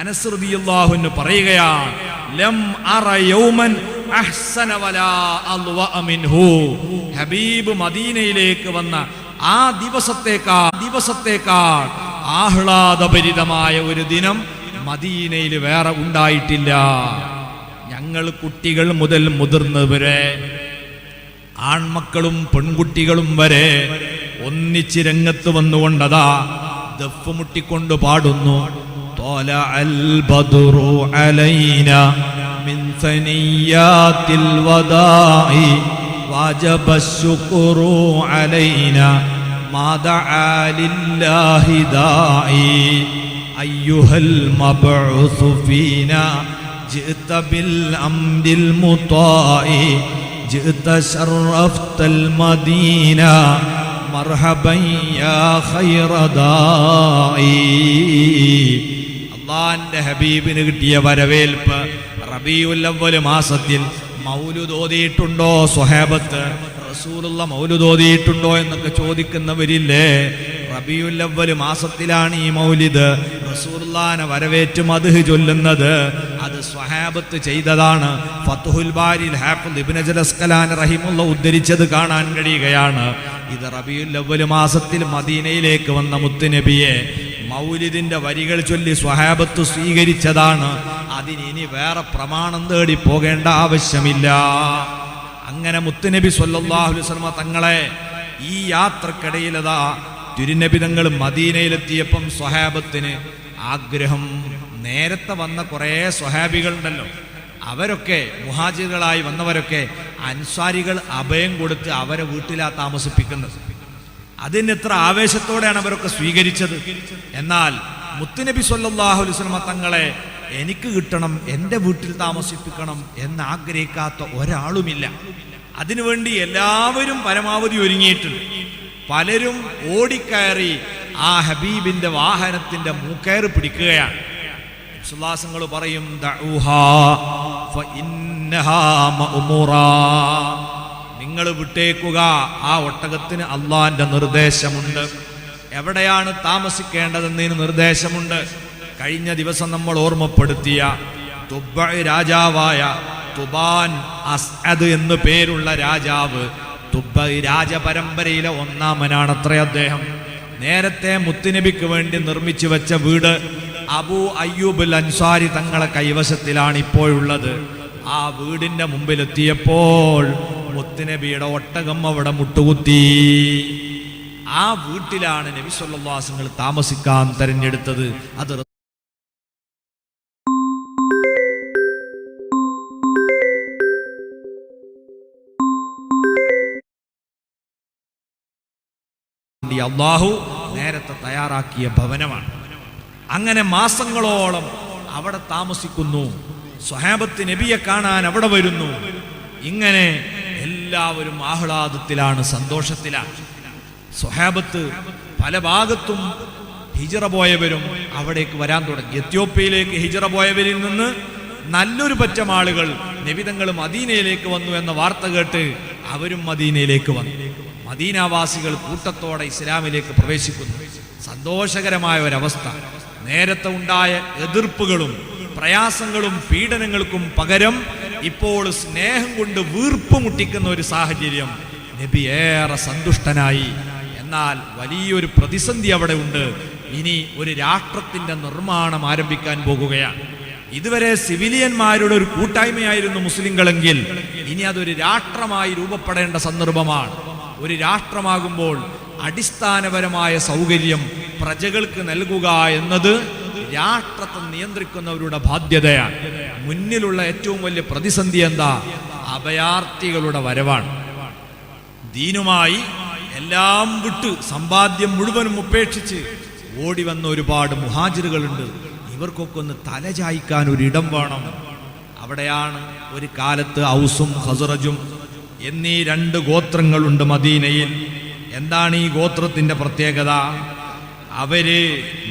അനസ് റളിയല്ലാഹു അൻഹു പറയുകയാണ്, ലം അറ യൗമൻ അഹ്സന വലാ അൽവഅ മിൻഹു. ഹബീബ് മദീനയിലേക്ക് വന്ന ആ ദിവസത്തേക്കാൾ ആഹ്ലാദഭരിതമായ ഒരു ദിനം മദീനയിൽ വേറെ ഉണ്ടായിട്ടില്ല. ഞങ്ങൾ കുട്ടികൾ മുതൽ മുതിർന്നവരെ, ആൺമക്കളും പെൺകുട്ടികളും വരെ ഒന്നിച്ച് രംഗത്ത് വന്നുകൊണ്ടതാ ദഫ് മുട്ടിക്കൊണ്ട് പാടുന്നു. ത്വലഅൽ ബദ്റു അലൈന മിൻ സനിയാത്തിൽ വദാഇ വജബ ശുക്റു അലൈന മാ ദഅ ലില്ലാഹി ദാഇ അയ്യുഹൽ മബ്ഉസ് ഫീനാ ജിഅത ബിൽ അംരിൽ മുതാഇ ജിഅത ശറഫ്തൽ മദീന മർഹബൻ യാ ഖൈറ ദാഇ. അല്ലാഹുവിന്റെ ഹബീബിന് കിട്ടിയ വരവേൽപ്പ്. റബീഉൽ അവ്വൽ മാസത്തിൽ മൗലിദ് ഓതിയിട്ടുണ്ടോ സ്വഹാബത്ത്? റസൂലുള്ള മൗലിദ് ഓതിയിട്ടുണ്ടോ എന്നൊക്കെ ചോദിക്കുന്നവരില്ലേ? റബീഉൽ അവ്വൽ മാസത്തിലാണ് ഈ മൗലിദ്. റസൂലുള്ളാഹിനെ വരവേറ്റ് മദ്ഹ് ചൊല്ലുന്നത് അത് സ്വഹാബത്ത് ചെയ്തതാണ്. ഫത്ഹുൽ ബാരിൽ ഹാഫിദ് ഇബ്നു ഹജർ അസ്ഖലാനി റഹിമഹുല്ലാഹ് ഉദ്ധരിച്ചത് കാണാൻ കഴിയുകയാണ്. ഇത് റബീഉൽ അവ്വൽ മാസത്തിൽ മദീനയിലേക്ക് വന്ന മുത്തുനബിയെ മൗലിദിന്റെ വരികൾ ചൊല്ലി സ്വഹാബത്ത് സ്വീകരിച്ചതാണ്. അതിന് ഇനി വേറെ പ്രമാണം തേടി പോകേണ്ട ആവശ്യമില്ല. അങ്ങനെ മുത്തുനബി സ്വല്ലല്ലാഹു അലൈഹി വസല്ലം തങ്ങളെ ഈ യാത്രക്കിടയിലതാ തിരുനബി തങ്ങൾ മദീനയിലെത്തിയപ്പം സ്വഹാബത്തിന് ആഗ്രഹം. നേരത്തെ വന്ന കുറേ സ്വഹാബികളുണ്ടല്ലോ, അവരൊക്കെ മുഹാജിറുകളായി വന്നവരൊക്കെ അൻസാരികൾ അഭയം കൊടുത്ത് അവരെ വീട്ടിലാ താമസിപ്പിക്കുന്നത്. അതിന് എത്ര ആവേശത്തോടെയാണ് അവരൊക്കെ സ്വീകരിച്ചത്. എന്നാൽ മുത്തുനബി സ്വല്ലല്ലാഹു അലൈഹി വസല്ലം തങ്ങളെ എനിക്ക് കിട്ടണം, എൻ്റെ വീട്ടിൽ താമസിപ്പിക്കണം എന്ന് ആഗ്രഹിക്കാത്ത ഒരാളുമില്ല. അതിനുവേണ്ടി എല്ലാവരും പരമാവധി ഒരുങ്ങിയിട്ടുണ്ട്. പലരും ഓടിക്കയറി ആ ഹബീബിന്റെ വാഹനത്തിന്റെ മൂക്കയറ് പിടിക്കുകയാണ്. സുല്ലാസങ്ങൾ പറയും, നിങ്ങൾ വിട്ടേക്കുക, ആ ഒട്ടകത്തിന് അള്ളാന്റെ നിർദ്ദേശമുണ്ട്. എവിടെയാണ് താമസിക്കേണ്ടതെന്നതിന് നിർദ്ദേശമുണ്ട്. കഴിഞ്ഞ ദിവസം നമ്മൾ ഓർമ്മപ്പെടുത്തിയ തുബ്ബ രാജാവായ തുബാൻ അസ്അദ് എന്നു പേരുള്ള രാജാവ്, തുബ്ബ രാജപരമ്പരയിലെ ഒന്നാമനാണത്രേ അദ്ദേഹം. നേരത്തെ മുത്തുനബിക്ക് വേണ്ടി നിർമ്മിച്ചു വെച്ച വീട് അബൂ അയ്യൂബ് അൽ അൻസാരി തങ്ങളെ കൈവശത്തിലാണ് ഇപ്പോഴുള്ളത്. ആ വീടിന്റെ മുമ്പിലെത്തിയപ്പോൾ മുത്തുനബിയുടെ ഒട്ടകം അവിടെ മുട്ടുകുത്തി. ആ വീട്ടിലാണ് നബി സല്ലല്ലാഹു അലൈഹി വസല്ലം താമസിക്കാൻ തെരഞ്ഞെടുത്തത്. അത് അല്ലാഹു നേരത്തെ തയ്യാറാക്കിയ ഭവനമാണ്. അങ്ങനെ മാസങ്ങളോളം അവിടെ താമസിക്കുന്നു. സ്വഹാബത്ത് നബിയെ കാണാൻ അവിടെ വരുന്നു. ഇങ്ങനെ എല്ലാവരും ആഹ്ലാദത്തിലാണ്, സന്തോഷത്തിലാണ്. സ്വഹാബത്ത് പല ഭാഗത്തും ഹിജറ പോയവരും അവിടേക്ക് വരാൻ തുടങ്ങി. എത്യോപ്യയിലേക്ക് ഹിജറ പോയവരിൽ നിന്ന് നല്ലൊരു പറ്റം ആളുകൾ നബിതങ്ങൾ മദീനയിലേക്ക് വന്നു എന്ന വാർത്ത കേട്ട് അവരും മദീനയിലേക്ക് വന്നു. മദീനാവാസികൾ കൂട്ടത്തോടെ ഇസ്ലാമിലേക്ക് പ്രവേശിക്കുന്നു. സന്തോഷകരമായ ഒരവസ്ഥ. നേരത്തെ ഉണ്ടായ എതിർപ്പുകളും പ്രയാസങ്ങളും പീഡനങ്ങൾക്കും പകരം ഇപ്പോൾ സ്നേഹം കൊണ്ട് വീർപ്പ് മുട്ടിക്കുന്ന ഒരു സാഹചര്യം. നബി ഏറെ സന്തുഷ്ടനായി. എന്നാൽ വലിയൊരു പ്രതിസന്ധി അവിടെ ഉണ്ട്. ഇനി ഒരു രാഷ്ട്രത്തിന്റെ നിർമ്മാണം ആരംഭിക്കാൻ പോകുകയാണ്. ഇതുവരെ സിവിലിയന്മാരുടെ ഒരു കൂട്ടായ്മയായിരുന്നു മുസ്ലിങ്ങളെങ്കിൽ ഇനി അതൊരു രാഷ്ട്രമായി രൂപപ്പെടേണ്ട സന്ദർഭമാണ്. ഒരു രാഷ്ട്രമാകുമ്പോൾ അടിസ്ഥാനപരമായ സൗകര്യം പ്രജകൾക്ക് നൽകുക എന്നത് രാഷ്ട്രത്തെ നിയന്ത്രിക്കുന്നവരുടെ ബാധ്യതയാണ്. മുന്നിലുള്ള ഏറ്റവും വലിയ പ്രതിസന്ധി എന്താ? അഭയാർത്ഥികളുടെ വരവാണ്. ദീനുമായി എല്ലാം വിട്ട് സമ്പാദ്യം മുഴുവനും ഉപേക്ഷിച്ച് ഓടി വന്ന ഒരുപാട് മുഹാജിറുകളുണ്ട്. ഇവർക്കൊക്കെ ഒന്ന് തലചായ്ക്കാൻ ഒരിടം വേണം. അവിടെയാണ് ഒരു കാലത്ത് ഔസും ഖസ്റജും എന്നീ രണ്ട് ഗോത്രങ്ങളുണ്ട് മദീനയിൽ. എന്താണ് ഈ ഗോത്രത്തിന്റെ പ്രത്യേകത? അവര്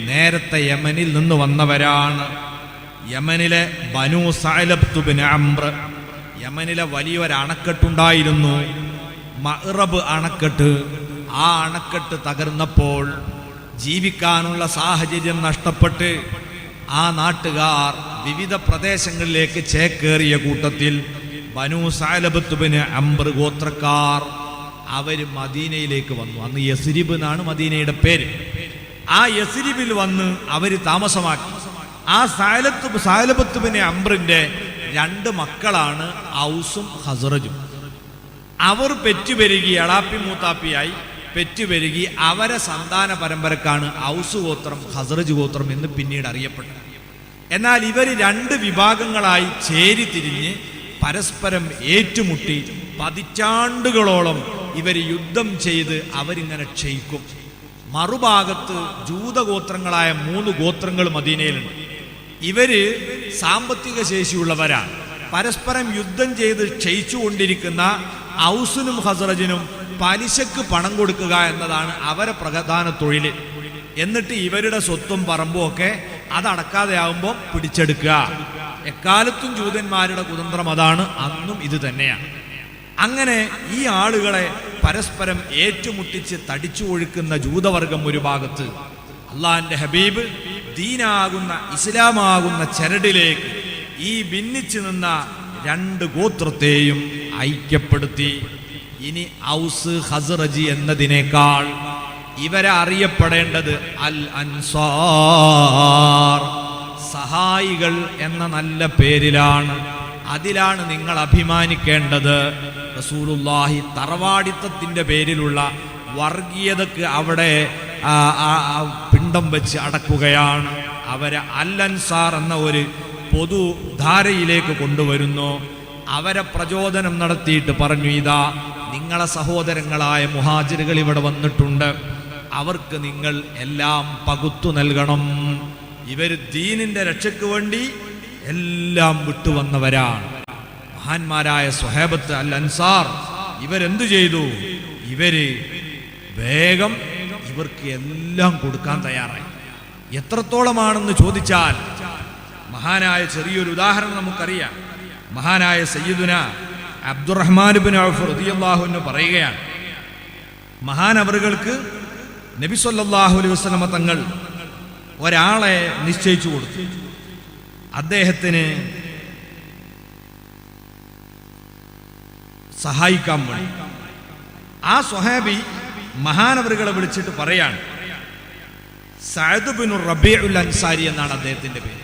നേരത്തെ യമനിൽ നിന്ന് വന്നവരാണ്. യമനിലെ ബനൂ സഅലബ് ബിൻ അംർ, യമനിലെ വലിയൊരു അണക്കെട്ടുണ്ടായിരുന്നു, മഅ്റബ് അണക്കെട്ട്. ആ അണക്കെട്ട് തകർന്നപ്പോൾ ജീവിക്കാനുള്ള സാഹചര്യം നഷ്ടപ്പെട്ട് ആ നാട്ടുകാർ വിവിധ പ്രദേശങ്ങളിലേക്ക് ചേക്കേറിയ കൂട്ടത്തിൽ ബനൂ സഅലബത്ത് ബിൻ അംർ ഗോത്രക്കാർ അവര് മദീനയിലേക്ക് വന്നു. അന്ന് യസ്രിബ് എന്നാണ് മദീനയുടെ പേര്. ആ യസ്രിബിൽ വന്ന് അവര് താമസമാക്കി. ആ സഅലബത്ത് ബിൻ അംറിന്റെ 2 മക്കളാണ് ഔസും ഖസ്റജും. അവർ പെറ്റുപെരുകി എളാപ്പി മൂത്താപ്പിയായി പെറ്റുപെരുകി. അവരെ സന്താന പരമ്പരക്കാണ് ഔസ് ഗോത്രം ഖസ്റജ് ഗോത്രം എന്ന് പിന്നീട് അറിയപ്പെട്ടത്. എന്നാൽ ഇവർ 2 വിഭാഗങ്ങളായി ചേരിതിരിഞ്ഞ് പരസ്പരം ഏറ്റുമുട്ടി പതിറ്റാണ്ടുകളോളം ഇവർ യുദ്ധം ചെയ്ത് അവരിങ്ങനെ ക്ഷയിക്കും. മറുഭാഗത്ത് ജൂതഗോത്രങ്ങളായ 3 ഗോത്രങ്ങൾ മദീനയിലുണ്ട്. ഇവര് സാമ്പത്തിക ശേഷിയുള്ളവരാണ്. പരസ്പരം യുദ്ധം ചെയ്ത് ക്ഷയിച്ചുകൊണ്ടിരിക്കുന്ന ഔസിനും ഖസ്റജിനും പലിശക്ക് പണം കൊടുക്കുക എന്നതാണ് അവരെ പ്രധാന തൊഴിൽ. എന്നിട്ട് ഇവരുടെ സ്വത്തും പറമ്പും ഒക്കെ അതടക്കാതെ ആകുമ്പോൾ പിടിച്ചെടുക്കുക. എക്കാലത്തും ജൂതന്മാരുടെ കുതന്ത്രം അതാണ്, അന്നും ഇത് തന്നെയാണ്. അങ്ങനെ ഈ ആളുകളെ പരസ്പരം ഏറ്റുമുട്ടിച്ച് തടിച്ചു ഒഴുക്കുന്ന ജൂതവർഗം ഒരു ഭാഗത്ത്, അള്ളാഹിന്റെ ഹബീബ് ദീനാകുന്ന ഇസ്ലാമാകുന്ന ചരടിലേക്ക് ഈ ഭിന്നിച്ചു നിന്ന 2 ഗോത്രത്തെയും ഐക്യപ്പെടുത്തി. ഇനി ഔസ് ഖസ്റജി എന്നതിനേക്കാൾ ഇവരെ അറിയപ്പെടേണ്ടത് അൽ അൻസാർ, സഹായികൾ എന്ന നല്ല പേരിലാണ്. അതിലാണ് നിങ്ങൾ അഭിമാനിക്കേണ്ടത്. റസൂലുള്ളാഹി തറവാടിത്തത്തിന്റെ പേരിലുള്ള വർഗീയതക്ക് അവിടെ പിണ്ടം വെച്ച് അടക്കുകയാണ്. അവരെ അൽ അൻസാർ എന്ന ഒരു പൊതുധാരയിലേക്ക് കൊണ്ടുവരുന്നു. അവരെ പ്രചോദനം നടത്തിയിട്ട് പറഞ്ഞു, ഇതാ നിങ്ങളെ സഹോദരങ്ങളായ മുഹാജിറുകൾ ഇവിടെ വന്നിട്ടുണ്ട്, അവർക്ക് നിങ്ങൾ എല്ലാം പകുത്തു നൽകണം. ഇവർ ദീനിന്റെ രക്ഷയ്ക്ക് വേണ്ടി എല്ലാം വിട്ടുവന്നവരാണ്. മഹാന്മാരായ സ്വഹാബത്ത് അൽ അൻസാർ ഇവരെന്തു ചെയ്തു? ഇവര് വേഗം ഇവർക്ക് എല്ലാം കൊടുക്കാൻ തയ്യാറായി. എത്രത്തോളമാണെന്ന് ചോദിച്ചാൽ, മഹാനായ ചെറിയൊരു ഉദാഹരണം നമുക്കറിയാം. മഹാനായ സയ്യിദുന അബ്ദുറഹ്മാൻ ഇബ്നു ഔഫ് റളിയല്ലാഹു അൻഹു പറയുകയാണ്, മഹാനവറുകൾക്ക് നബി സല്ലല്ലാഹു അലൈഹി വസല്ലമ തങ്ങൾ ഒരാളെ നിശ്ചയിച്ചു കൊടുത്തു. അദ്ദേഹത്തിന് സഹായിക്കാൻ വേണ്ടി. ആ സ്വഹാബി മഹാനവറുകളെ വിളിച്ചിട്ട് പറയാണ്, സഅദ് ബിൻ റബീഉൽ അൻസാരി എന്നാണ് അദ്ദേഹത്തിന്റെ പേര്.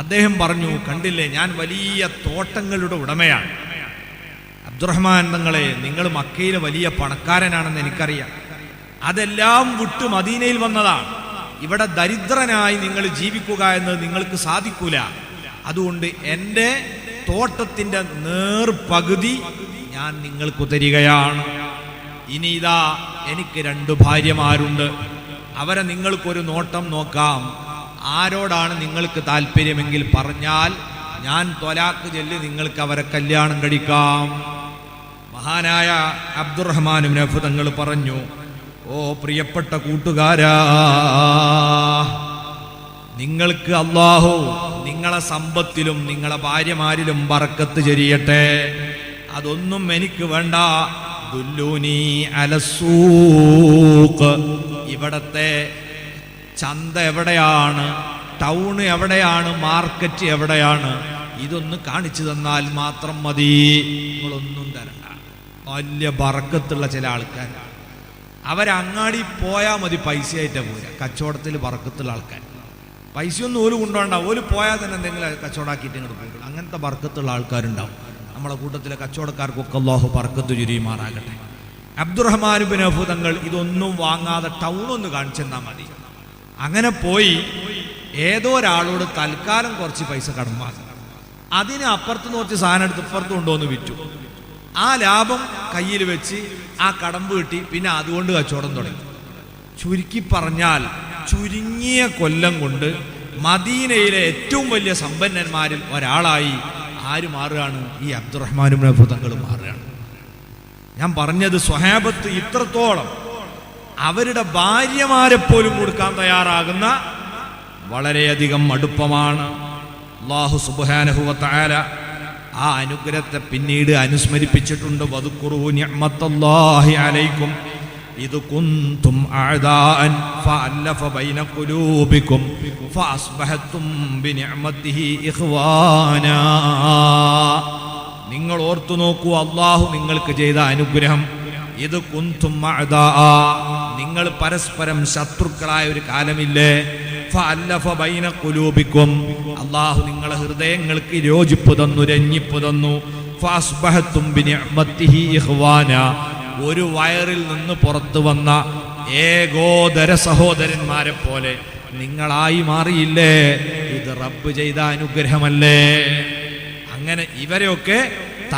അദ്ദേഹം പറഞ്ഞു, കണ്ടില്ലേ, ഞാൻ വലിയ തോട്ടങ്ങളുടെ ഉടമയാണ്. അബ്ദുറഹ്മാൻ തങ്ങളെ, നിങ്ങൾ മക്കയിലെ വലിയ പണക്കാരനാണെന്ന് എനിക്കറിയാം. അതെല്ലാം വിട്ട് മദീനയിൽ വന്നതാണ്. ഇവിടെ ദരിദ്രനായി നിങ്ങൾ ജീവിക്കുക എന്നത് നിങ്ങൾക്ക് സാധിക്കൂല. അതുകൊണ്ട് എൻ്റെ തോട്ടത്തിന്റെ നേർപകുതി ഞാൻ നിങ്ങൾക്ക് തരികയാണ്. ഇനി ഇതാ എനിക്ക് 2 ഭാര്യമാരുണ്ട്, അവരെ നിങ്ങൾക്കൊരു നോട്ടം നോക്കാം. ആരോടാണ് നിങ്ങൾക്ക് താല്പര്യമെങ്കിൽ പറഞ്ഞാൽ ഞാൻ ത്വലാഖ് ചൊല്ലി നിങ്ങൾക്ക് അവരെ കല്യാണം കഴിക്കാം. മഹാനായ അബ്ദുറഹ്മാൻ ഇബ്നു ഔഫ് തങ്ങൾ പറഞ്ഞു, ഓ പ്രിയപ്പെട്ട കൂട്ടുകാരാ, നിങ്ങൾക്ക് അല്ലാഹു നിങ്ങളെ സമ്പത്തിലും നിങ്ങളെ ഭാര്യമാരിലും ബറക്കത്ത് ചൊരിയട്ടെ. അതൊന്നും എനിക്ക് വേണ്ട. ദുല്ലൂനി അലസൂഖ്, ഇവിടത്തെ ചന്ത എവിടെയാണ്, ടൗൺ എവിടെയാണ്, മാർക്കറ്റ് എവിടെയാണ്, ഇതൊന്ന് കാണിച്ചു തന്നാൽ മാത്രം മതി. നിങ്ങളൊന്നും തരണ്ട. വലിയ ബറക്കത്തുള്ള ചില ആൾക്കാർ, അവരങ്ങാടി പോയാൽ മതി, പൈസയായിട്ട് പോരാ. കച്ചവടത്തിൽ ബറക്കത്തുള്ള ആൾക്കാർ, പൈസയൊന്നും ഓല് കൊണ്ടുപോകണ്ട, ഓല് പോയാൽ തന്നെ എന്തെങ്കിലും കച്ചവടമാക്കിയിട്ട് ഇങ്ങോട്ട് പോകും. അങ്ങനത്തെ ബറക്കത്തുള്ള ആൾക്കാരുണ്ടാവും. നമ്മളെ കൂട്ടത്തിലെ കച്ചവടക്കാർക്കൊക്കെ അല്ലാഹു ബറക്കത്ത് ചൊരിയുമാറാകട്ടെ. അബ്ദുറഹ്മാൻ ഇബ്നു ഔഫ് തങ്ങൾ ഇതൊന്നും വാങ്ങാതെ ടൗണൊന്ന് കാണിച്ചെന്നാൽ മതി. അങ്ങനെ പോയി ഏതോ ഒരാളോട് തൽക്കാലം കുറച്ച് പൈസ കടം വാങ്ങി. അതിന് അപ്പുറത്ത് കുറച്ച് സാധനം എടുത്ത് ഇപ്പുറത്ത് കൊണ്ടുവന്ന് വിറ്റു. ആ ലാഭം കയ്യിൽ വെച്ച് ആ കടമ്പ് കിട്ടി. പിന്നെ അതുകൊണ്ട് കച്ചവടം തുടങ്ങി. ചുരുക്കി പറഞ്ഞാൽ ചുരുങ്ങിയ കൊല്ലം കൊണ്ട് മദീനയിലെ ഏറ്റവും വലിയ സമ്പന്നന്മാരിൽ ഒരാളായി ആര് മാറുകയാണ്? ഈ അബ്ദുറഹ്മാൻ ഇബ്നു ഔഫ് തങ്ങൾ മാറുകയാണ്. ഞാൻ പറഞ്ഞത്, സ്വഹാബത്ത് ഇത്രത്തോളം അവരുടെ ഭാര്യമാരെ പോലും കൊടുക്കാൻ തയ്യാറാകുന്ന വളരെയധികം അടുപ്പമാണ്. അല്ലാഹു സുബ്ഹാനഹു വ തആല ആ അനുഗ്രഹത്തെ പിന്നീട് അനുസ്മരിപ്പിച്ചിട്ടുണ്ട്. വദ്കുറൂ നിഅമത്തല്ലാഹി അലൈക്കും ഇത് കുന്തും അഅദാഅൻ ഫഅല്ലഫ ബൈന ഖുലൂബികും ഫഅസ്ബഹതും ബിനിഅമതിഹി ഇഖ്വാനാ. നിങ്ങൾ ഓർത്തു നോക്കൂ, അല്ലാഹു നിങ്ങൾക്ക് ചെയ്ത അനുഗ്രഹം. ഇത് കുന്തും അഅദാഅ, നിങ്ങൾ പരസ്പരം ശത്രുക്കളായ ഒരു കാലമില്ലേ? ഫഅല്ലഫ ബൈന ഖുലൂബികും, അല്ലാഹു നിങ്ങളുടെ ഹൃദയങ്ങൾക്ക് യോജിപ്പ് തന്നു, രഞ്ജിപ്പ് തന്നു. ഫഅസ്ബഹതും ബിനിഅമതിഹി ഇഖ്വാനാ, ഒരു വയറിൽ നിന്ന് പുറത്തു വന്ന ഏകോദര സഹോദരന്മാരെ പോലെ നിങ്ങളായി മാറിയില്ലേ? ഇത് റബ്ബ് ചെയ്ത അനുഗ്രഹമല്ലേ? അങ്ങനെ ഇവരെയൊക്കെ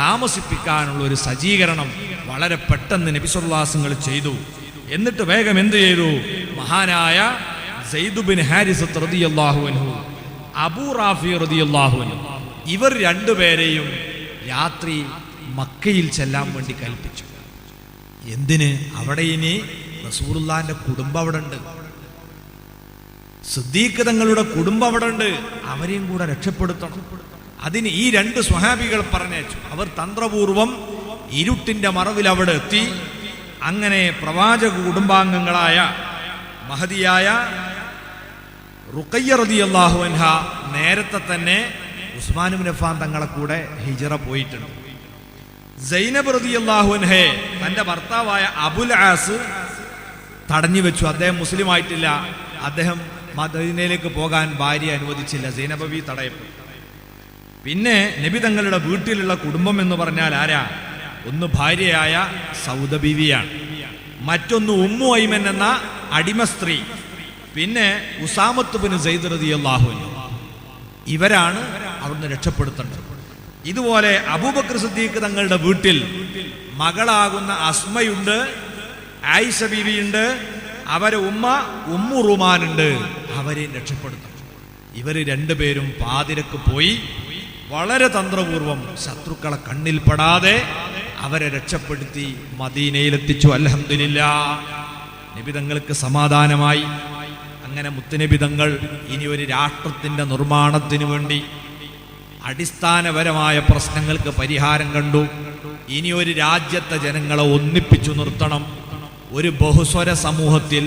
താമസിപ്പിക്കാനുള്ള ഒരു സജ്ജീകരണം വളരെ പെട്ടെന്ന് നബി സല്ലല്ലാഹു അലൈഹി വസല്ലം ചെയ്തു. എന്നിട്ട് വേഗം എന്ത് ചെയ്തു? മഹാനായ സയ്യിദ് ബിൻ ഹാരിസത്ത് റളിയല്ലാഹു അൻഹു, അബൂ റാഫി റളിയല്ലാഹു അൻഹു, ഇവർ രണ്ടുപേരെയും രാത്രി മക്കയിൽ ചെല്ലാൻ വേണ്ടി കൽപ്പിച്ചു. എന്തിന്? അവിടെ ഇനി റസൂലുള്ളാഹിന്റെ കുടുംബം അവിടെ ഉണ്ട്, സിദ്ദീഖ് തങ്ങളുടെ കുടുംബം അവിടെ ഉണ്ട്, അവരെയും കൂടെ രക്ഷപ്പെടുത്തണം. അതിന് ഈ രണ്ട് സ്വഹാബികൾ പറഞ്ഞയച്ചു. അവർ തന്ത്രപൂർവം ഇരുട്ടിന്റെ മറവിൽ അവിടെ എത്തി. അങ്ങനെ പ്രവാചക കുടുംബാംഗങ്ങളായ മഹദിയായ റുഖയ്യ റളിയല്ലാഹു അൻഹ നേരത്തെ തന്നെ ഉസ്മാൻ ഇബ്നു അഫ്ഫാൻ തങ്ങളെ കൂടെ ഹിജ്റ പോയിട്ടുണ്ട്. സൈനബ് റളിയല്ലാഹു അൻഹയെ തന്റെ ഭർത്താവായ അബുൽ ആസ് തടഞ്ഞു വെച്ചു. അദ്ദേഹം മുസ്ലിം ആയിട്ടില്ല, അദ്ദേഹം മദീനയിലേക്ക് പോകാൻ ഭാര്യ അനുവദിച്ചില്ല, സൈനബ് ബി തടയപ്പെട്ടു. പിന്നെ നബി തങ്ങളുടെ വീട്ടിലുള്ള കുടുംബം എന്ന് പറഞ്ഞാൽ ആരാ? ഒന്ന് ഭാര്യയായ സൗദ ബീവിയാണ്, മറ്റൊന്ന് ഉമ്മു ഐമൻ എന്ന അടിമ സ്ത്രീ, പിന്നെ ഉസാമത്ത് ബിൻ സൈദ് റളിയല്ലാഹു അൻഹു. ഇവരാണ് അവിടുന്ന് രക്ഷപ്പെടുത്തേണ്ടത്. ഇതുപോലെ അബൂബക്കർ സിദ്ദീഖ് തങ്ങളുടെ വീട്ടിൽ മകളാകുന്ന അസ്മയുണ്ട്, ആയിഷ ബീവിയുണ്ട്, അവരെ ഉമ്മ ഉമ്മു റുമാനുണ്ട്, അവരെയും രക്ഷപ്പെടുത്തണം. ഇവര് രണ്ടുപേരും പാതിരക്ക് പോയി വളരെ തന്ത്രപൂർവം ശത്രുക്കളെ കണ്ണിൽപ്പെടാതെ അവരെ രക്ഷപ്പെടുത്തി മദീനയിലെത്തിച്ചു. അൽഹംദുലില്ലാഹ്, നബിതങ്ങൾക്ക് സമാധാനമായി. അങ്ങനെ മുത്തുനബിതങ്ങൾ ഇനി ഒരു രാഷ്ട്രത്തിന്റെ നിർമ്മാണത്തിന് വേണ്ടി അടിസ്ഥാനപരമായ പ്രശ്നങ്ങൾക്ക് പരിഹാരം കണ്ടു. ഇനി ഒരു രാജ്യത്തെ ജനങ്ങളെ ഒന്നിപ്പിച്ചു നിർത്തണം. ഒരു ബഹുസ്വര സമൂഹത്തിൽ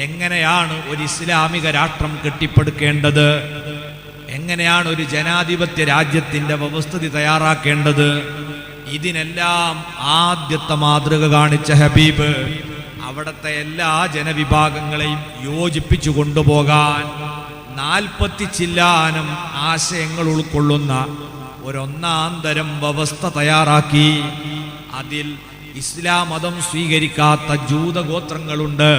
എങ്ങനെയാണ് ഒരു ഇസ്ലാമിക രാഷ്ട്രം കെട്ടിപ്പടുക്കേണ്ടത്, എങ്ങനെയാണ് ഒരു ജനാധിപത്യ രാജ്യത്തിന്റെ വ്യവസ്ഥിതി തയ്യാറാക്കേണ്ടത്, ഇതിനെല്ലാം ആദ്യത്തെ മാതൃക കാണിച്ച ഹബീബ് അവിടുത്തെ എല്ലാ ജനവിഭാഗങ്ങളെയും യോജിപ്പിച്ചു കൊണ്ടുപോകാൻ 40 ചില്ലാനം ആശയങ്ങൾ ഉൾക്കൊള്ളുന്ന ഒരൊന്നാം തരം വ്യവസ്ഥ തയ്യാറാക്കി. അതിൽ ഇസ്ലാം മതം സ്വീകരിക്കാത്ത ജൂതഗോത്രങ്ങളുണ്ട്,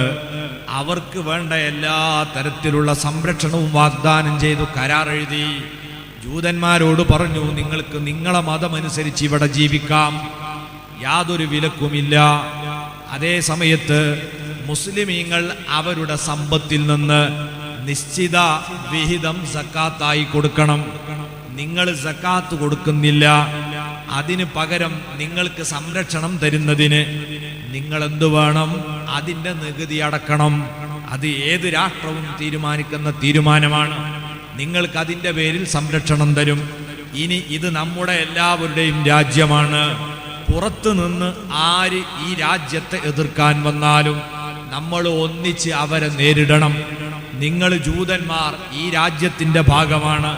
അവർക്ക് വേണ്ട എല്ലാ തരത്തിലുള്ള സംരക്ഷണവും വാഗ്ദാനം ചെയ്തു കരാർ എഴുതി. ജൂതന്മാരോട് പറഞ്ഞു, നിങ്ങൾക്ക് നിങ്ങളെ മതമനുസരിച്ച് ഇവിടെ ജീവിക്കാം, യാതൊരു വിലക്കുമില്ല. അതേ സമയത്ത് മുസ്ലിമീങ്ങൾ അവരുടെ സമ്പത്തിൽ നിന്ന് നിശ്ചിത വിഹിതം സക്കാത്തായി കൊടുക്കണം. നിങ്ങൾ സക്കാത്ത് കൊടുക്കുന്നില്ല, അതിന് പകരം നിങ്ങൾക്ക് സംരക്ഷണം തരുന്നതിന് നിങ്ങൾ എന്തു വേണം? അതിൻ്റെ നികുതി അടക്കണം. അത് ഏത് രാഷ്ട്രവും തീരുമാനിക്കുന്ന തീരുമാനമാണ്. നിങ്ങൾക്ക് അതിൻ്റെ പേരിൽ സംരക്ഷണം തരും. ഇനി ഇത് നമ്മുടെ എല്ലാവരുടെയും രാജ്യമാണ്. പുറത്തു നിന്ന് ആര് ഈ രാജ്യത്തെ എതിർക്കാൻ വന്നാലും നമ്മൾ ഒന്നിച്ച് അവരെ നേരിടണം. നിങ്ങൾ ജൂതന്മാർ ഈ രാജ്യത്തിന്റെ ഭാഗമാണ്.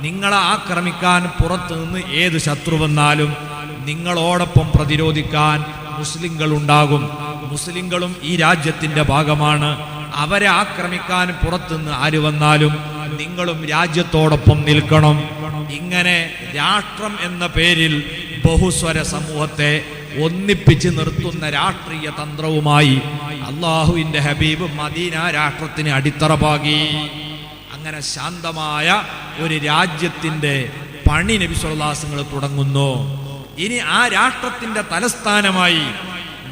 നിങ്ങളെ ആക്രമിക്കാൻ പുറത്തു നിന്ന് ഏത് ശത്രു വന്നാലും നിങ്ങളോടൊപ്പം പ്രതിരോധിക്കാൻ മുസ്ലിങ്ങൾ ഉണ്ടാകും. മുസ്ലിങ്ങളും ഈ രാജ്യത്തിന്റെ ഭാഗമാണ്. അവരെ ആക്രമിക്കാൻ പുറത്തുനിന്ന് ആര് വന്നാലും നിങ്ങളും രാജ്യത്തോടൊപ്പം നിൽക്കണം. ഇങ്ങനെ രാഷ്ട്രം എന്ന പേരിൽ ബഹുസ്വര സമൂഹത്തെ ഒന്നിപ്പിച്ച് നിർത്തുന്ന രാഷ്ട്രീയ തന്ത്രവുമായി അള്ളാഹുവിന്റെ ഹബീബ് മദീന രാഷ്ട്രത്തിന് അടിത്തറ പാകി. അങ്ങനെ ശാന്തമായ ഒരു രാജ്യത്തിന്റെ പണി നബി സല്ലല്ലാഹു അലൈഹി വസല്ലം തുടങ്ങുന്നു. ഇനി ആ രാഷ്ട്രത്തിന്റെ തലസ്ഥാനമായി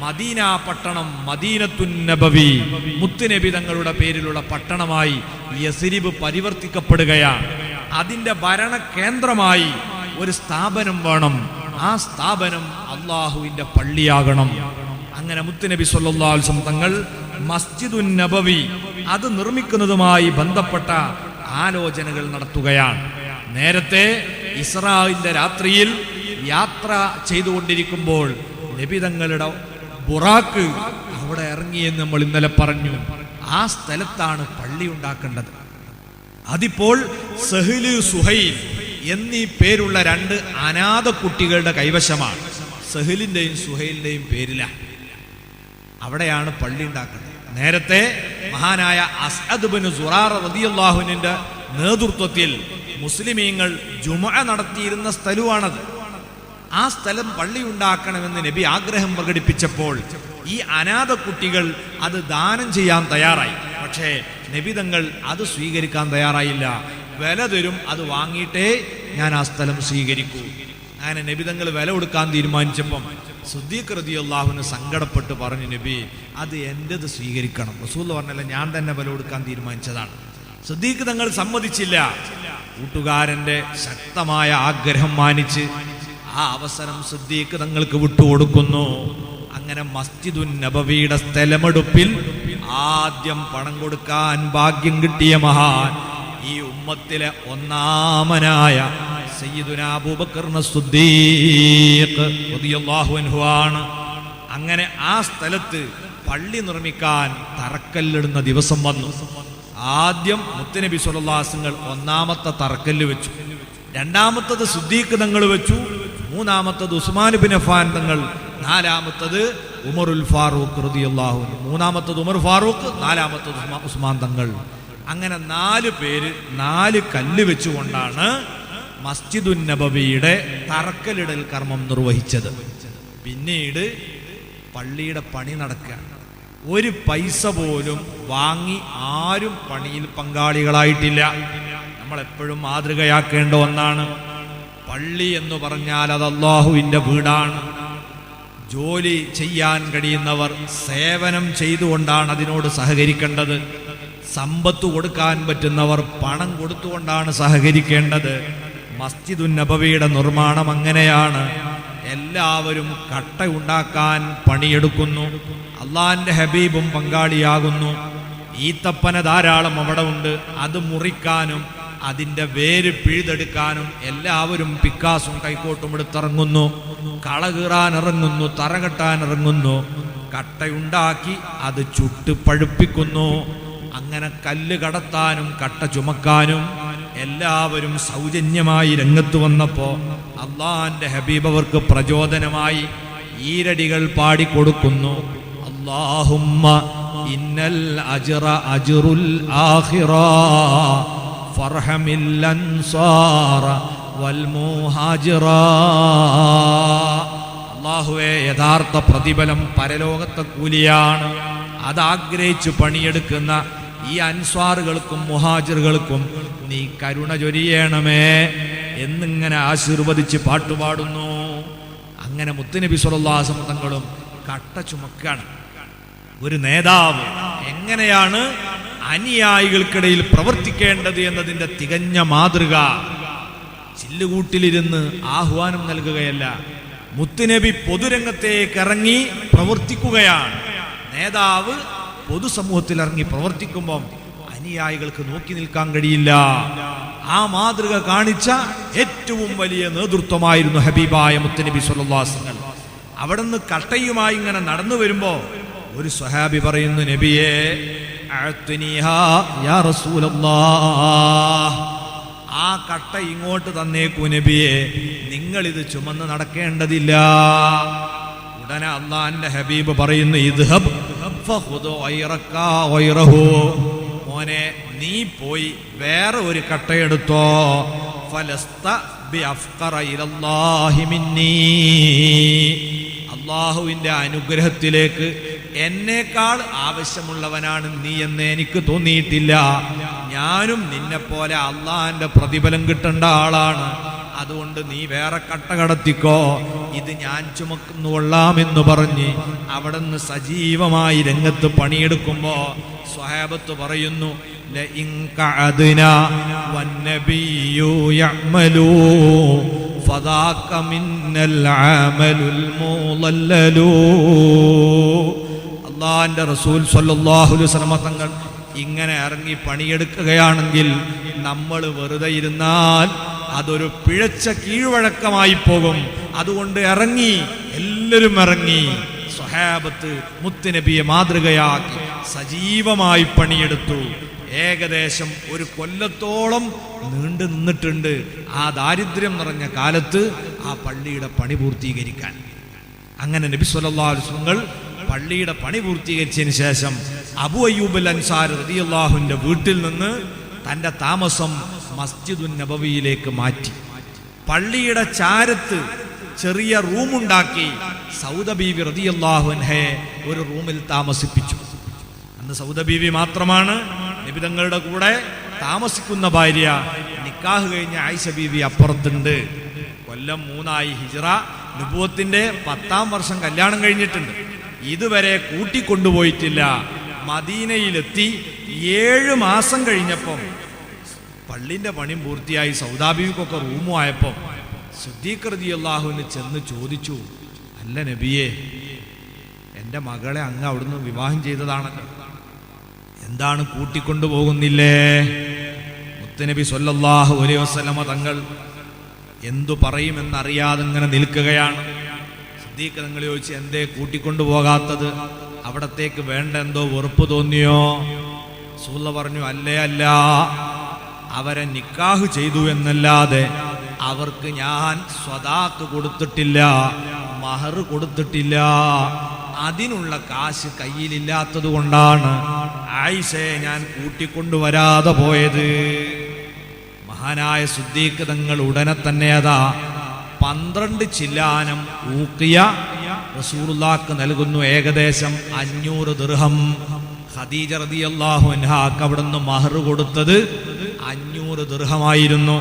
മദീന പട്ടണം, മദീനത്തുൻ നബവി, മുത്തുനബി തങ്ങളുടെ പേരിലുള്ള പട്ടണമായി യസ്രിബ് പരിവർത്തിക്കപ്പെടുകയാണ്. അതിന്റെ ഭരണ കേന്ദ്രമായി ഒരു സ്ഥാപനം വേണം. ആ സ്ഥാപനം അള്ളാഹുവിന്റെ പള്ളിയാകണം. അങ്ങനെ മുത്തുനബി സല്ലല്ലാഹു അലൈഹി വസല്ലം തങ്ങൾ മസ്ജിദുൻ നബവി അത് നിർമ്മിക്കുന്നതുമായി ബന്ധപ്പെട്ട ആലോചനകൾ നടത്തുകയാണ്. നേരത്തെ ഇസ്രാഇന്റെ രാത്രിയിൽ യാത്ര ചെയ്തുകൊണ്ടിരിക്കുമ്പോൾ നബി തങ്ങളുടെ ബുറാക്ക് അവിടെ ഇറങ്ങിയെന്ന് നമ്മൾ ഇന്നലെ പറഞ്ഞു. ആ സ്ഥലത്താണ് പള്ളി ഉണ്ടാക്കേണ്ടത്. അതിപ്പോൾ സഹ്ല്, സുഹൈൽ എന്നീ പേരുള്ള രണ്ട് അനാഥ കുട്ടികളുടെ കൈവശമാണ്. സഹ്ലിന്റെയും സുഹൈലിന്റെയും പേരിലാണ്. അവിടെയാണ് പള്ളി ഉണ്ടാക്കുന്നത്. നേരത്തെ മഹാനായ അസ്അദ് ബിൻ സുറാറ റളിയല്ലാഹു അൻഹുവിന്റെ നേതൃത്വത്തിൽ മുസ്ലിമീങ്ങൾ ജുമുഅ നടത്തിയിരുന്ന സ്ഥലമാണത്. ആ സ്ഥലം പള്ളി ഉണ്ടാക്കണമെന്ന് നബി ആഗ്രഹം പ്രകടിപ്പിച്ചപ്പോൾ ഈ അനാഥ കുട്ടികൾ അത് ദാനം ചെയ്യാൻ തയ്യാറായി. പക്ഷേ നബി തങ്ങൾ അത് സ്വീകരിക്കാൻ തയ്യാറായില്ല. വില തരും, അത് വാങ്ങിയിട്ടേ ഞാൻ ആ സ്ഥലം സ്വീകരിക്കൂ. അങ്ങനെ നബി തങ്ങൾ വില കൊടുക്കാൻ തീരുമാനിച്ചപ്പം സിദ്ദീഖ് റളിയല്ലാഹു അൻഹു സങ്കടപ്പെട്ട് പറഞ്ഞു, നബി അത് എൻ്റെത് സ്വീകരിക്കണം. റസൂൽ പറഞ്ഞല്ല, ഞാൻ തന്നെ വില കൊടുക്കാൻ തീരുമാനിച്ചതാണ്. സിദ്ദീഖ് തങ്ങൾ സമ്മതിച്ചില്ല. കൂട്ടുകാരന്റെ ശക്തമായ ആഗ്രഹം മാനിച്ച് ആ അവസരം സിദ്ദീഖ് തങ്ങൾക്ക് വിട്ടുകൊടുക്കുന്നു. അങ്ങനെ മസ്ജിദുൻ നബവിയുടെ സ്ഥലമെടുപ്പിൽ ആദ്യം പണം കൊടുക്കാൻ ഭാഗ്യം കിട്ടിയ മഹാൻ ഈ ഉമ്മത്തിലെ ഒന്നാമനായ സയ്യിദുനാ അബൂബക്കർ സിദ്ദീഖ് റളിയല്ലാഹു അൻഹു ആണ്. അങ്ങനെ ആ സ്ഥലത്ത് പള്ളി നിർമ്മിക്കാൻ തറക്കല്ലിടുന്ന ദിവസം വന്നു. ആദ്യം മുത്തുനബി സ്വല്ലല്ലാഹു അലൈഹി വസല്ലം ഒന്നാമത്തെ തറക്കല്ല് വെച്ചു, രണ്ടാമത്തത് സിദ്ദീഖ് തങ്ങൾ വെച്ചു, മൂന്നാമത്തത് ഉസ്മാൻ ബിൻ അഫ്ഫാൻ തങ്ങൾ, നാലാമത്തത് ഉമറുൽ ഫാറൂഖ് റളിയല്ലാഹു അൻഹു. മൂന്നാമത്തത് ഉമർ ഫാറൂഖ്, നാലാമത്തത് ഉസ്മാൻ തങ്ങൾ. അങ്ങനെ 4 പേര് 4 കല്ല് വെച്ചുകൊണ്ടാണ് മസ്ജിദുൻ നബവിയുടെ തറക്കല്ലിടൽ കർമ്മം നിർവഹിച്ചത്. പിന്നീട് പള്ളിയുടെ പണി നടക്കുക. ഒരു പൈസ പോലും വാങ്ങി ആരും പണിയിൽ പങ്കാളികളായിട്ടില്ല. നമ്മളെപ്പോഴും മാതൃകയാക്കേണ്ട ഒന്നാണ്. പള്ളി എന്ന് പറഞ്ഞാൽ അത് അല്ലാഹുവിൻ്റെ വീടാണ്. ജോലി ചെയ്യാൻ കഴിയുന്നവർ സേവനം ചെയ്തുകൊണ്ടാണ് അതിനോട് സഹകരിക്കേണ്ടത്. സമ്പത്ത് കൊടുക്കാൻ പറ്റുന്നവർ പണം കൊടുത്തുകൊണ്ടാണ് സഹകരിക്കേണ്ടത്. മസ്ജിദുൻ നബവിയുടെ നിർമ്മാണം അങ്ങനെയാണ്. എല്ലാവരും കട്ട ഉണ്ടാക്കാൻ പണിയെടുക്കുന്നു. അള്ളാന്റെ ഹബീബും പങ്കാളിയാകുന്നു. ഈത്തപ്പന ധാരാളം അവിടെ ഉണ്ട്. അത് മുറിക്കാനും അതിൻ്റെ വേര് പിഴുതെടുക്കാനും എല്ലാവരും പിക്കാസും കൈക്കോട്ടും എടുത്തിറങ്ങുന്നു. കള കീറാൻ ഇറങ്ങുന്നു, തറ കെട്ടാൻ ഇറങ്ങുന്നു. കട്ടയുണ്ടാക്കി അത് ചുട്ട് പഴുപ്പിക്കുന്നു. അങ്ങനെ കല്ല് കടത്താനും കട്ട ചുമക്കാനും എല്ലാവരും സൗജന്യമായി രംഗത്ത് വന്നപ്പോൾ അള്ളാന്റെ ഹബീബ് അവർക്ക് പ്രചോദനമായി ഈരടികൾ പാടിക്കൊടുക്കുന്നു. അല്ലാഹുമ്മ ഇന്നൽ അജ്റ അജ്റുൽ ആഖിറ ഫർഹമിൽ അൻസാറ വൽ മുഹാജിറ. അല്ലാഹുവേ, യഥാർത്ഥ പ്രതിഫലം പരലോകത്തെ കൂലിയാണ്. അതാഗ്രഹിച്ച് പണിയെടുക്കുന്ന ഈ അൻസ്വാറുകൾക്കും മുഹാജിറുകൾക്കും നീ കരുണ ചൊരിയണമേ എന്നിങ്ങനെ ആശീർവദിച്ച് പാട്ടുപാടുന്നു. അങ്ങനെ മുത്തുനബി സ്വല്ലല്ലാഹു അലൈഹി വസല്ലം തങ്ങളും കട്ട ചുമക്കാണ്. ഒരു നേതാവ് എങ്ങനെയാണ് അനുയായികൾക്കിടയിൽ പ്രവർത്തിക്കേണ്ടത് എന്നതിൻ്റെ തികഞ്ഞ മാതൃക. ചില്ലുകൂട്ടിലിരുന്ന് ആഹ്വാനം നൽകുകയല്ല, മുത്തുനബി പൊതുരംഗത്തേക്ക് ഇറങ്ങി പ്രവർത്തിക്കുകയാണ്. നേതാവ് പൊതുസമൂഹത്തിൽ ഇറങ്ങി പ്രവർത്തിക്കുമ്പം അനുയായികൾക്ക് നോക്കി നിൽക്കാൻ കഴിയില്ല. ആ മാതൃക കാണിച്ച ഏറ്റവും വലിയ നേതൃത്വമായിരുന്നു ഹബീബായ മുത്തുനബി സ്വല്ലല്ലാഹു അലൈഹി വസല്ലം. അവിടുന്ന് കട്ടയുമായി ഇങ്ങനെ നടന്നു വരുമ്പോ ഒരു സ്വഹാബി പറയുന്നു, നബിയേ അഅ്തിനിഹാ യാ റസൂലല്ലാഹ്, ആ കട്ട ഇങ്ങോട്ട് തന്നേക്കൂ നബിയെ, നിങ്ങളിത് ചുമന്ന് നടക്കേണ്ടതില്ല. ഉടനെ അള്ളാന്റെ ഹബീബ് പറയുന്നു, ഇദ്ഹബ് ഫഖുദ് ഗൈറക ഗൈറഹു, മോനെ നീ പോയി വേറെ ഒരു കട്ടയെടുത്തോ. ഫലസ്ത ബിഅഫ്ഖറ ഇലല്ലാഹി മിന്നീ, അള്ളാഹുവിന്റെ അനുഗ്രഹത്തിലേക്ക് എന്നേക്കാൾ ആവശ്യമുള്ളവനാണ് നീ എന്ന് എനിക്ക് തോന്നിയിട്ടില്ല. ഞാനും നിന്നെ പോലെ അള്ളാഹിന്റെ പ്രതിഫലം കിട്ടേണ്ട ആളാണ്. അതുകൊണ്ട് നീ വേറെ കട്ട കടത്തിക്കോ, ഇത് ഞാൻ ചുമക്കുന്നു കൊള്ളാമെന്ന് പറഞ്ഞ് അവിടുന്ന് സജീവമായി രംഗത്ത് പണിയെടുക്കുമ്പോ സ്വഹാബത്ത് പറയുന്നു, ലഇൻ ഖഅദ്നാ വന്നബിയ്യു യഅമലു ഫദാക മിന്നൽ അമലുൽ മുളല്ലലു. അല്ലാഹുവിന്റെ റസൂൽ സ്വല്ലല്ലാഹു അലൈഹി വസല്ലം തങ്ങൾ ഇങ്ങനെ ഇറങ്ങി പണിയെടുക്കുകയാണെങ്കിൽ നമ്മൾ വെറുതെ ഇരുന്നാൽ അതൊരു പിഴച്ച കീഴ്വഴക്കമായി പോകും. അതുകൊണ്ട് ഇറങ്ങി, എല്ലാവരും ഇറങ്ങി. സ്വഹാബത്ത് മുത്തുനബിയെ മാതൃകയാക്കി സജീവമായി പണിയെടുത്തു. ഏകദേശം ഒരു കൊല്ലത്തോളം നീണ്ടു നിന്നിട്ടുണ്ട് ആ ദാരിദ്ര്യം നിറഞ്ഞ കാലത്ത് ആ പള്ളിയുടെ പണി പൂർത്തീകരിക്കാൻ. അങ്ങനെ നബി സല്ലല്ലാഹു അലൈഹി വസല്ലം പള്ളിയുടെ പണി പൂർത്തീകരിച്ചതിന് ശേഷം അബൂ അയ്യൂബ് അൽ അൻസാരി റളിയല്ലാഹുവിന്റെ വീട്ടിൽ നിന്ന് തന്റെ താമസം മസ്ജിദുൻ നബവിയിലേക്ക് മാറ്റി. പള്ളിയുടെ ചാരത്ത് ചെറിയ റൂമുണ്ടാക്കി സൗദ ബീവി റളിയല്ലാഹു അൻഹയെ ഒരു റൂമിൽ താമസിപ്പിച്ചു. അന്ന് സൗദ ബീവി മാത്രമാണ് നബി തങ്ങളുടെ കൂടെ താമസിക്കുന്ന ഭാര്യ. നിക്കാഹ് കഴിഞ്ഞ ആയിഷ ബീവി അപ്പുറത്തുണ്ട്. കൊല്ലം 3 ഹിജ്റ, നുബുവത്തിന്റെ 10-ാം വർഷം കല്യാണം കഴിഞ്ഞിട്ടുണ്ട്. ഇതുവരെ കൂട്ടിക്കൊണ്ടുപോയിട്ടില്ല. മദീനയിലെത്തി 7 മാസം കഴിഞ്ഞപ്പം പള്ളിന്റെ പണിയും പൂർത്തിയായി. സൗദാബീവിക്കൊക്കെ റൂമും ആയപ്പം സിദ്ദീഖ് റളിയല്ലാഹുവിന് ചെന്ന് ചോദിച്ചു, അല്ല നബിയെ, എൻ്റെ മകളെ അങ്ങ് അവിടുന്ന് വിവാഹം ചെയ്തതാണല്ലോ, എന്താണ് കൂട്ടിക്കൊണ്ടുപോകുന്നില്ലേ? മുത്തുനബി സ്വല്ലല്ലാഹു അലൈഹി വസല്ലമ തങ്ങൾ എന്തു പറയുമെന്നറിയാതെ ഇങ്ങനെ നിൽക്കുകയാണ്. സിദ്ദീഖ് തങ്ങൾ ചോദിച്ചു, എന്തേ കൂട്ടിക്കൊണ്ടുപോകാത്തത്? അവിടത്തേക്ക് വേണ്ട എന്തോ വെറുപ്പ് തോന്നിയോ? റസൂലുള്ളാഹി പറഞ്ഞു, അല്ല, അവരെ നിക്കാഹ് ചെയ്തു എന്നല്ലാതെ അവർക്ക് ഞാൻ സ്വദാഖ് കൊടുത്തിട്ടില്ല, മഹർ കൊടുത്തിട്ടില്ല. അതിനുള്ള കാശ് കയ്യിലില്ലാത്തത് കൊണ്ടാണ് ആയിഷയെ ഞാൻ കൂട്ടിക്കൊണ്ടുവരാതെ പോയത്. മഹാനായ സിദ്ദീഖ് തങ്ങൾ ഉടനെ തന്നെ അതാ 12 ചില്ലാനം ഊക്കിയ റസൂലുള്ളാഹിക്ക് നൽകുന്നു. ഏകദേശം 500 ദിർഹം. ഖദീജ റളിയല്ലാഹു അൻഹാക്ക് അവിടുന്ന് മഹർ കൊടുത്തത് 500 ദിർഹമായിരുന്നു.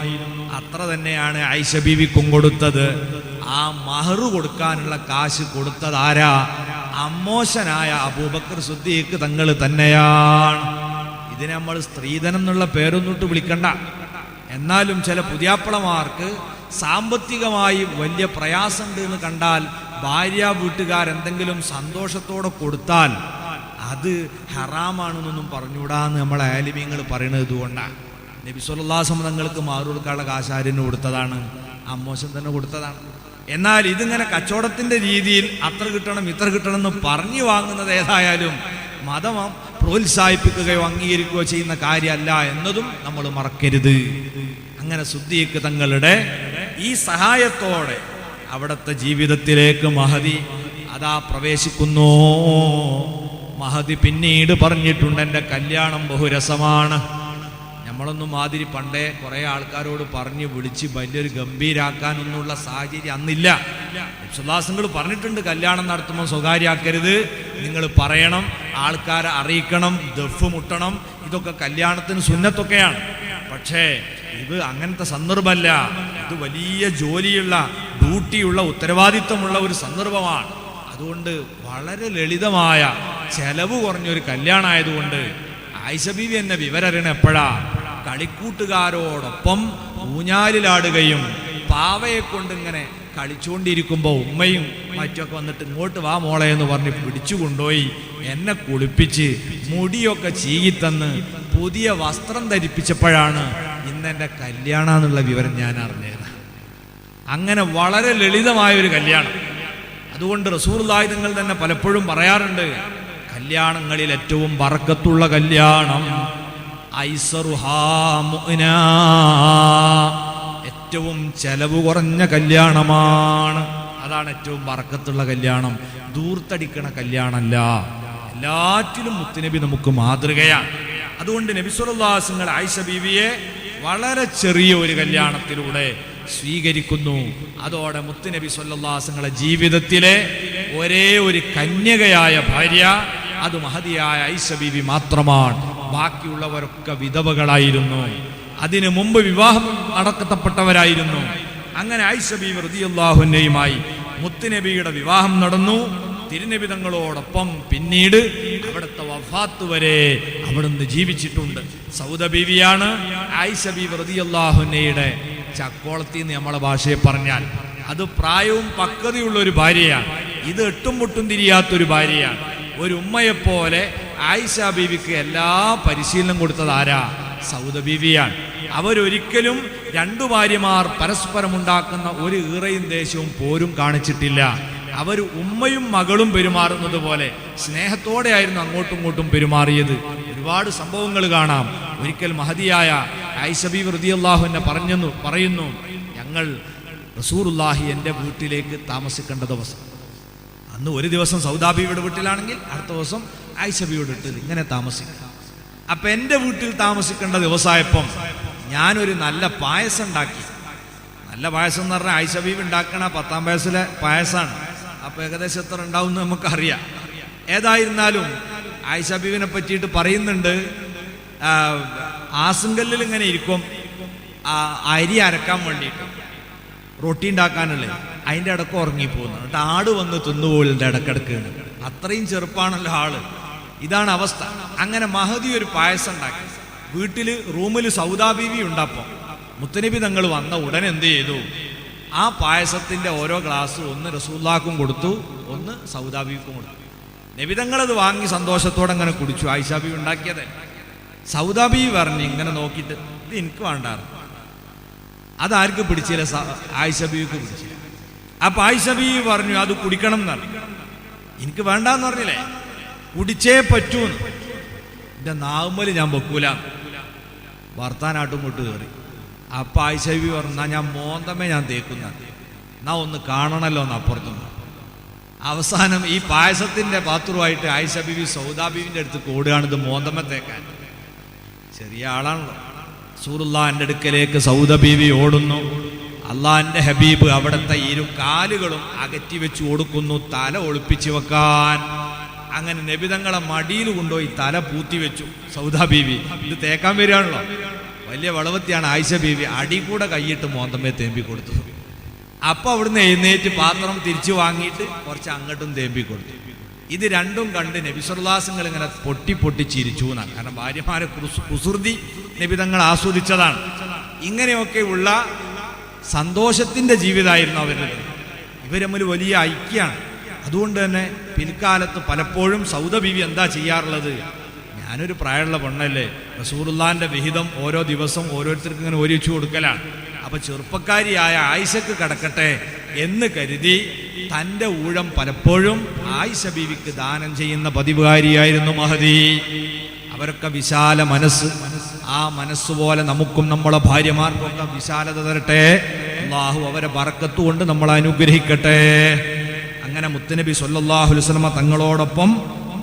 അത്ര തന്നെയാണ് ആയിഷ ബീവിക്കും കൊടുത്തത്. ആ മഹർ കൊടുക്കാനുള്ള കാശ് കൊടുത്തത് ആരാ? അമ്മോശനായ അബൂബക്കർ സിദ്ദീഖ് തങ്ങൾ തന്നെയാണ്. ഇതിനെ നമ്മൾ സ്ത്രീധനം എന്നുള്ള പേരൊന്നിട്ട് വിളിക്കണ്ട. എന്നാലും ചില പുതിയാപ്പളമാർക്ക് സാമ്പത്തികമായി വലിയ പ്രയാസമുണ്ട് എന്ന് കണ്ടാൽ ഭാര്യ വീട്ടുകാരെന്തെങ്കിലും സന്തോഷത്തോടെ കൊടുത്താൽ അത് ഹറാമാണെന്നൊന്നും പറഞ്ഞുകൂടാന്ന് നമ്മളെ ആലിമീങ്ങൾ പറയുന്നത് ഇതുകൊണ്ടാണ്. നബി സല്ലല്ലാഹു അലൈഹി വസല്ലം തങ്ങൾക്ക് മഹർ കൊടുക്കാനുള്ള കാശാരിന് കൊടുത്തതാണ്, അമ്മോശൻ തന്നെ കൊടുത്തതാണ്. എന്നാൽ ഇതിങ്ങനെ കച്ചവടത്തിന്റെ രീതിയിൽ അത്ര കിട്ടണം ഇത്ര കിട്ടണം എന്ന് പറഞ്ഞു വാങ്ങുന്നത് ഏതായാലും മതം പ്രോത്സാഹിപ്പിക്കുകയോ അംഗീകരിക്കുകയോ ചെയ്യുന്ന കാര്യമല്ല എന്നതും നമ്മൾ മറക്കരുത്. അങ്ങനെ സിദ്ദീഖ് തങ്ങളുടെ ഈ സഹായത്തോടെ അവിടുത്തെ ജീവിതത്തിലേക്ക് മഹദി അതാ പ്രവേശിക്കുന്നു. മഹദി പിന്നീട് പറഞ്ഞിട്ടുണ്ട്, എൻ്റെ കല്യാണം ബഹുരസമാണ്. നമ്മളൊന്നും മാതിരി പണ്ടേ കുറെ ആൾക്കാരോട് പറഞ്ഞ് വിളിച്ച് വലിയൊരു ഗംഭീരാക്കാനൊന്നുള്ള സാഹചര്യം അന്നില്ല. വിശ്വാസങ്ങൾ പറഞ്ഞിട്ടുണ്ട്, കല്യാണം നടത്തുമ്പോൾ സ്വകാര്യാക്കരുത്, നിങ്ങൾ പറയണം, ആൾക്കാരെ അറിയിക്കണം, ദഫ് മുട്ടണം, ഇതൊക്കെ കല്യാണത്തിന് സുന്നത്തൊക്കെയാണ്. പക്ഷേ ഇത് അങ്ങനത്തെ സന്ദർഭമല്ല. ഇത് വലിയ ജോലിയുള്ള, ഡ്യൂട്ടിയുള്ള, ഉത്തരവാദിത്വമുള്ള ഒരു സന്ദർഭമാണ്. അതുകൊണ്ട് വളരെ ലളിതമായ ചെലവ് കുറഞ്ഞൊരു കല്യാണമായതുകൊണ്ട് ആയിഷ ബീവി എന്നെ വിവരറിയണ എപ്പോഴാ? കളിക്കൂട്ടുകാരോടൊപ്പം ഊഞ്ഞാലിലാടുകയും പാവയെ കൊണ്ട് ഇങ്ങനെ കളിച്ചുകൊണ്ടിരിക്കുമ്പോൾ ഉമ്മയും മറ്റൊക്കെ വന്നിട്ട് ഇങ്ങോട്ട് വാ മോളെ എന്ന് പറഞ്ഞ് പിടിച്ചു കൊണ്ടുപോയി എന്നെ കുളിപ്പിച്ച് മുടിയൊക്കെ ചീകിത്തന്ന് പുതിയ വസ്ത്രം ധരിപ്പിച്ചപ്പോഴാണ് ഇന്നെൻ്റെ കല്യാണം എന്നുള്ള വിവരം ഞാൻ അറിഞ്ഞത്. അങ്ങനെ വളരെ ലളിതമായൊരു കല്യാണം. അതുകൊണ്ട് റസൂലുള്ളാഹി തങ്ങൾ തന്നെ പലപ്പോഴും പറയാറുണ്ട്, കല്യാണങ്ങളിൽ ഏറ്റവും ബർക്കത്തുള്ള കല്യാണം ഐസറുഹാ മുഅ്ന, ഏറ്റവും ചെലവ് കുറഞ്ഞ കല്യാണമാണ്. അതാണ് ഏറ്റവും ബർക്കത്തുള്ള കല്യാണം. ദൂർത്തടിക്കണ കല്യാണമല്ല. എല്ലാറ്റിലും മുത്തുനബി നമുക്ക് മാതൃകയാണ്. അതുകൊണ്ട് നബി സല്ലല്ലാഹു അലൈഹി വസല്ലം ആയിഷ ബീവിയെ വളരെ ചെറിയ ഒരു കല്യാണത്തിലൂടെ സ്വീകരിക്കുന്നു. അതോടെ മുത്തുനബി സല്ലല്ലാഹു അലൈഹി വസല്ലം ജീവിതത്തിലെ ഒരേ ഒരു കന്യകയായ ഭാര്യ അത് മഹദിയായ ആയിഷ ബീവി മാത്രമാണ്. ബാക്കിയുള്ളവരൊക്കെ വിധവകളായിരുന്നു. അതിനു മുമ്പ് വിവാഹം നടത്തപ്പെട്ടവരായിരുന്നു. അങ്ങനെ ആയിഷ ബീവി റളിയല്ലാഹു അൻഹയുമായി മുത്തുനബിയുടെ വിവാഹം നടന്നു. തിരുനബി തങ്ങളോടൊപ്പം പിന്നീട് അവിടുത്തെ വഫാത്ത് വരെ അവിടുന്ന് ജീവിച്ചിട്ടുണ്ട്. സൗദ ബീവിയാണ് ആയിഷ ബീവി റളിയല്ലാഹു അൻഹയുടെ ചക്കോളത്തി എന്ന് നമ്മളെ ഭാഷയെ പറഞ്ഞാൽ. അത് പ്രായവും പക്വതയുള്ള ഒരു ഭാര്യയാണ്. ഇത് എട്ടും പൊട്ടും തിരിയാത്തൊരു ഭാര്യയാണ്. ഒരു ഉമ്മയെപ്പോലെ ആയിഷ ബീവിക്ക് എല്ലാ പരിശീലനം കൊടുത്തത് ആരാ? സൗദ ബീവിയാണ്. അവരൊരിക്കലും 2 ഭാര്യമാർ പരസ്പരം ഉണ്ടാക്കുന്ന ഒരു ഈറയും ദേഷ്യവും പോരും കാണിച്ചിട്ടില്ല. അവർ ഉമ്മയും മകളും പെരുമാറുന്നത് പോലെ സ്നേഹത്തോടെയായിരുന്നു അങ്ങോട്ടും ഇങ്ങോട്ടും പെരുമാറിയത്. ഒരുപാട് സംഭവങ്ങൾ കാണാം. ഒരിക്കൽ മഹദിയായ ആയിഷ ബീവി റളിയല്ലാഹു അൻഹ പറയുന്നു, ഞങ്ങൾ റസൂലുള്ളാഹി എൻ്റെ വീട്ടിലേക്ക് താമസിക്കേണ്ട ദിവസം, അന്ന് ഒരു ദിവസം സൗദാ ബീവിയുടെ വീട്ടിലാണെങ്കിൽ അടുത്ത ദിവസം ആയിഷ ബീവിയുടെ വീട്ടിൽ ഇങ്ങനെ താമസിക്കുക. അപ്പം എൻ്റെ വീട്ടിൽ താമസിക്കേണ്ട ദിവസമായപ്പം ഞാനൊരു നല്ല പായസം ഉണ്ടാക്കി. നല്ല പായസം എന്ന് പറഞ്ഞാൽ ആയിഷ ബീവി ഉണ്ടാക്കണ 10-ാം വയസ്സിലെ പായസമാണ്. അപ്പം ഏകദേശം എത്ര ഉണ്ടാവും എന്ന് നമുക്കറിയാം. ഏതായിരുന്നാലും ആയിഷ ബീവിനെ പറ്റിയിട്ട് പറയുന്നുണ്ട്, ആസുങ്കല്ലിൽ ഇങ്ങനെ ഇരിക്കും അരി അരക്കാൻ വേണ്ടിയിട്ട്, റൊട്ടി ഉണ്ടാക്കാനുള്ളത്. അതിൻ്റെ ഇടക്ക് ഉറങ്ങിപ്പോകുന്നു. എന്നിട്ട് ആട് വന്ന് തിന്നുപോലിൻ്റെ ഇടക്കിടക്ക്. അത്രയും ചെറുപ്പാണല്ലോ ആള്. ഇതാണ് അവസ്ഥ. അങ്ങനെ മഹദി ഒരു പായസം ഉണ്ടാക്കി. വീട്ടിൽ റൂമിൽ സൗദാ ബീവി ഉണ്ടപ്പം മുത്തനബി തങ്ങൾ വന്ന ഉടനെ എന്ത് ചെയ്തു? ആ പായസത്തിൻ്റെ ഓരോ ഗ്ലാസ് ഒന്ന് റസൂലുള്ളാഹിക്കും കൊടുത്തു, ഒന്ന് സൗദാ ബീവിക്കും കൊടുത്തു. നബി തങ്ങളത് വാങ്ങി സന്തോഷത്തോടെ അങ്ങനെ കുടിച്ചു. ആയിഷ ബീവി ഉണ്ടാക്കിയത്. സൗദാ ബീവി പറഞ്ഞ് ഇങ്ങനെ നോക്കിയിട്ട്, ഇത് എനിക്ക് വേണ്ടായിരുന്നു. അതാർക്ക് പിടിച്ചില്ല? ആയിഷ ബീവിക്ക് പിടിച്ചില്ല. അപ്പൊ ആയിഷ ബീവി പറഞ്ഞു അത് കുടിക്കണം എന്നാണ്. എനിക്ക് വേണ്ടാന്ന് പറഞ്ഞില്ലേ, കുടിച്ചേ പറ്റൂന്ന്. എൻ്റെ നാവുമ്മൽ ഞാൻ വെക്കൂല. വർത്താനാട്ടും കൊണ്ട് കയറി. അപ്പൊ ആയിഷ ബീവി പറഞ്ഞു, എന്നാ ഞാൻ മോന്തമേ ഞാൻ തേക്കുന്ന, എന്നാ ഒന്ന് കാണണല്ലോ എന്ന് അപ്പുറത്തുനിന്ന്. അവസാനം ഈ പായസത്തിന്റെ പാത്രമായിട്ട് ആയിഷ ബീവി സൗദാ ബീവിന്റെ അടുത്ത് കൂടുകയാണ് ഇത് മോന്തമ തേക്കാൻ. ചെറിയ ആളാണല്ലോ. റസൂലുള്ളാഹിന്റെ അടുക്കലേക്ക് സൗദാ ബീവി ഓടുന്നു. അള്ളാഹിന്റെ ഹബീബ് അവിടുത്തെ ഇരു കാലുകളും അകറ്റി വെച്ച് കൊടുക്കുന്നു, തല ഒളിപ്പിച്ചു വെക്കാൻ. അങ്ങനെ നബിതങ്ങളെ മടിയിൽ കൊണ്ടുപോയി തല പൂത്തി വെച്ചു സൗദാ ബീവി. ഇത് തേക്കാൻ വരികയാണല്ലോ. വലിയ വളവത്തിയാണ് ആയിഷ ബീവി. അടി കൂടെ കൈയിട്ട് മോന്തമ്മേ തേമ്പി കൊടുത്തു. അപ്പൊ അവിടുന്ന് എഴുന്നേറ്റ് പാത്രം തിരിച്ചു വാങ്ങിയിട്ട് കുറച്ച് അങ്ങോട്ടും തേമ്പി കൊടുത്തു. ഇത് രണ്ടും കണ്ട് നബി സല്ലല്ലാഹു അലൈഹി വസല്ലം ഇങ്ങനെ പൊട്ടി പൊട്ടി ചിരിച്ചു എന്നാണ്. കാരണം ഭാര്യമാരെ കുസൃതി നബിതങ്ങൾ ആസ്വദിച്ചതാണ്. ഇങ്ങനെയൊക്കെയുള്ള സന്തോഷത്തിന്റെ ജീവിതമായിരുന്നു അവരുടെ. ഇവർ തമ്മിൽ വലിയ ഐക്യമാണ്. അതുകൊണ്ട് തന്നെ പിൽക്കാലത്ത് പലപ്പോഴും സൗദ ബീവി എന്താ ചെയ്യാറുള്ളത്? ഞാനൊരു പ്രായമുള്ള പെണ്ണല്ലേ, റസൂലുള്ളാഹിന്റെ വിഹിതം ഓരോ ദിവസം ഓരോരുത്തർക്ക് ഇങ്ങനെ ഓരിച്ചു കൊടുക്കലാണ്. അപ്പൊ ചെറുപ്പക്കാരിയായ ആയിഷക്ക് കിടക്കട്ടെ എന്ന് കരുതി തൻ്റെ ഊഴം പലപ്പോഴും ആയിഷ ബീവിക്ക് ദാനം ചെയ്യുന്ന പതിവുകാരിയായിരുന്നു മഹദി. അവരൊക്കെ വിശാല മനസ്സ്. ആ മനസ്സുപോലെ നമുക്കും നമ്മളെ ഭാര്യമാർക്കൊക്കെ വിശാലത തരട്ടെ. അല്ലാഹു അവരെ ബറക്കത്ത് കൊണ്ട് നമ്മളെ അനുഗ്രഹിക്കട്ടെ. അങ്ങനെ മുത്തുനബി സ്വല്ലല്ലാഹു അലൈഹി വസല്ലം തങ്ങളോടൊപ്പം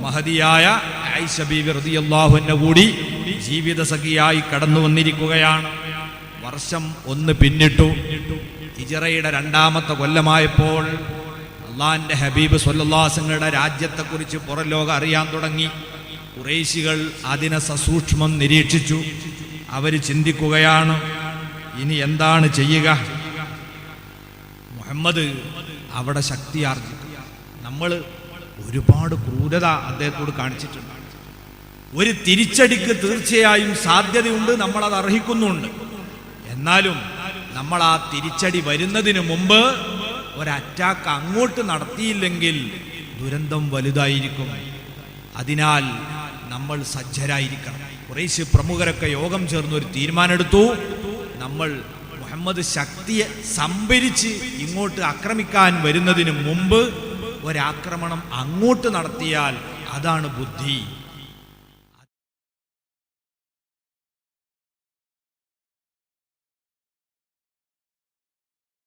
മഹദിയായ ആയിഷ ബീവി റളിയല്ലാഹു അൻഹ കൂടി ജീവിത സഖിയായി കടന്നു വന്നിരിക്കുകയാണ്. വർഷം ഒന്ന് പിന്നിട്ടു. ഹിജ്റയുടെ 2-ാമത്തെ കൊല്ലമായപ്പോൾ അള്ളാഹിന്റെ ഹബീബ് സ്വല്ലല്ലാഹു അലൈഹി വസല്ലമയുടെ രാജ്യത്തെക്കുറിച്ച് പുറം ലോകം അറിയാൻ തുടങ്ങി. ഖുറൈശികൾ അതിനെ സസൂക്ഷ്മം നിരീക്ഷിച്ചു. അവർ ചിന്തിക്കുകയാണ്, ഇനി എന്താണ് ചെയ്യുക? മുഹമ്മദ് അവിടെ ശക്തി ആർജിക്കും. നമ്മൾ ഒരുപാട് ക്രൂരത അദ്ദേഹത്തോട് കാണിച്ചിട്ടുണ്ട്. ഒരു തിരിച്ചടിക്ക് തീർച്ചയായും സാധ്യതയുണ്ട്, നമ്മളത് അർഹിക്കുന്നുണ്ട്. എന്നാലും നമ്മൾ ആ തിരിച്ചടി വരുന്നതിന് മുമ്പ് ഒരറ്റാക്ക് അങ്ങോട്ട് നടത്തിയില്ലെങ്കിൽ ദുരന്തം വലുതായിരിക്കും. അതിനാൽ നമ്മൾ സജ്ജരായിരിക്കണം. ഖുറൈശ് പ്രമുഖരൊക്കെ യോഗം ചേർന്ന് ഒരു തീരുമാനമെടുത്തു. നമ്മൾ മുഹമ്മദ് ശക്തിയെ സംഭരിച്ച് ഇങ്ങോട്ട് ആക്രമിക്കാൻ വരുന്നതിന് മുമ്പ് ഒരാക്രമണം അങ്ങോട്ട് നടത്തിയാൽ അതാണ് ബുദ്ധി.